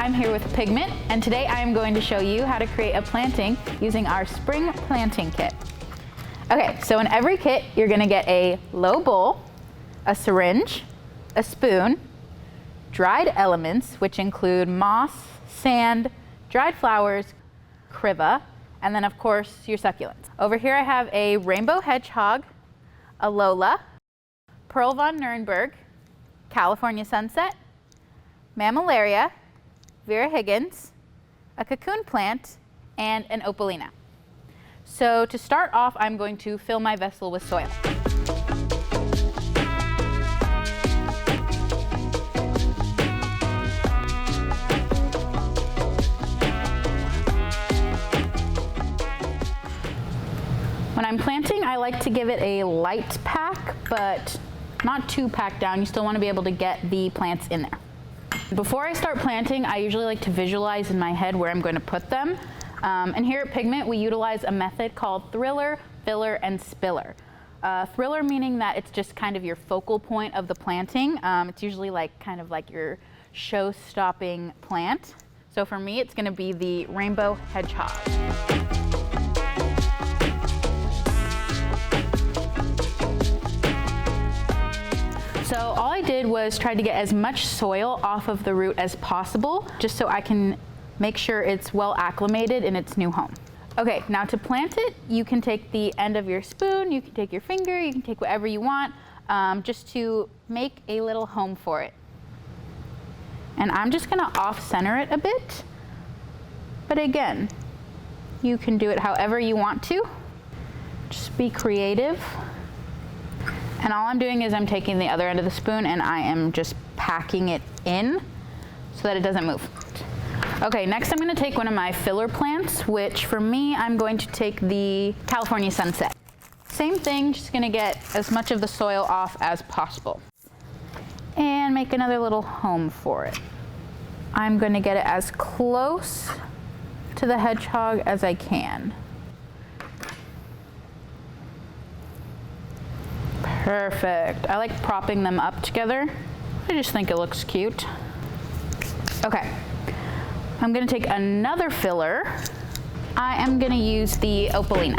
I'm here with Pigment, and today I am going to show you how to create a planting using our spring planting kit. Okay, so in every kit, you're gonna get a low bowl, a syringe, a spoon, dried elements, which include moss, sand, dried flowers, kriva, and then of course your succulents. Over here I have a rainbow hedgehog, a Lola, Pearl von Nuremberg, California sunset, mammillaria, Vera Higgins, a cocoon plant, and an opalina. So to start off, I'm going to fill my vessel with soil. When I'm planting, I like to give it a light pack, but not too packed down. You still want to be able to get the plants in there. Before I start planting, I usually like to visualize in my head where I'm going to put them. And here at Pigment, we utilize a method called thriller, filler, and spiller. Thriller meaning that it's just kind of your focal point of the planting. It's usually kind of like your show-stopping plant. So for me, it's going to be the rainbow hedgehog. So all I did was try to get as much soil off of the root as possible, just so I can make sure it's well acclimated in its new home. Okay, now to plant it, you can take the end of your spoon, you can take your finger, you can take whatever you want, just to make a little home for it. And I'm just gonna off-center it a bit, but again, you can do it however you want to. Just be creative. And all I'm doing is I'm taking the other end of the spoon and I am just packing it in so that it doesn't move. Okay, next I'm gonna take one of my filler plants, which for me, I'm going to take the California sunset. Same thing, just gonna get as much of the soil off as possible. And make another little home for it. I'm gonna get it as close to the hedgehog as I can. Perfect. I like propping them up together. I just think it looks cute. Okay, I'm gonna take another filler. I am gonna use the opalina.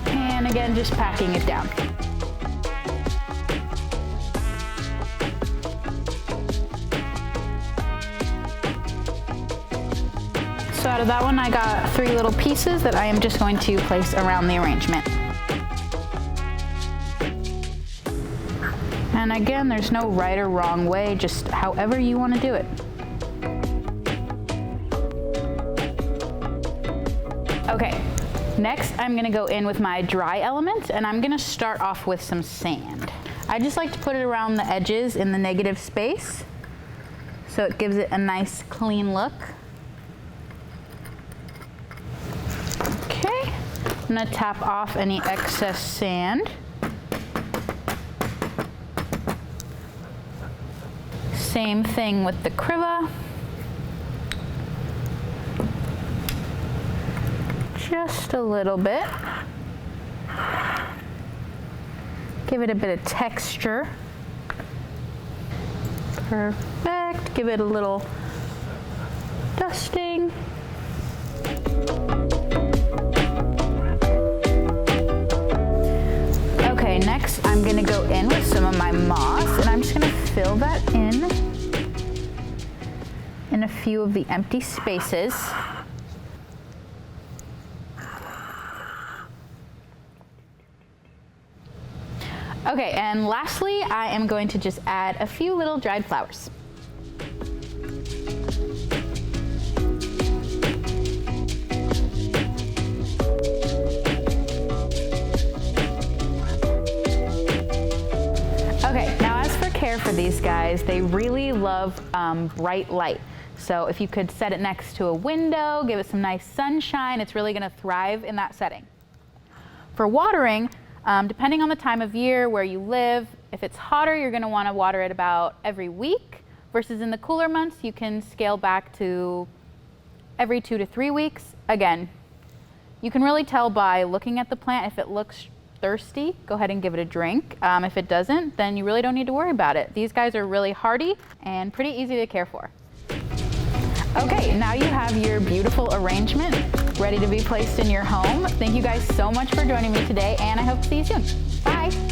And again, just packing it down. So out of that one, I got 3 little pieces that I am just going to place around the arrangement. And again, there's no right or wrong way, just however you want to do it. Okay, next I'm gonna go in with my dry element, and I'm gonna start off with some sand. I just like to put it around the edges in the negative space, so it gives it a nice clean look. I'm gonna tap off any excess sand. Same thing with the kriva. Just a little bit. Give it a bit of texture. Perfect. Give it a little dusting. Okay, next I'm gonna go in with some of my moss, and I'm just gonna fill that in a few of the empty spaces. Okay, and lastly, I am going to just add a few little dried flowers. Okay, now as for care for these guys, they really love bright light. So if you could set it next to a window, give it some nice sunshine, it's really gonna thrive in that setting. For watering, depending on the time of year, where you live, if it's hotter, you're gonna wanna water it about every week, versus in the cooler months, you can scale back to every 2 to 3 weeks. Again, You can really tell by looking at the plant. If it looks thirsty, go ahead and give it a drink. If it doesn't, then you really don't need to worry about it. These guys are really hardy and pretty easy to care for. Okay, now you have your beautiful arrangement ready to be placed in your home. Thank you guys so much for joining me today, and I hope to see you soon. Bye.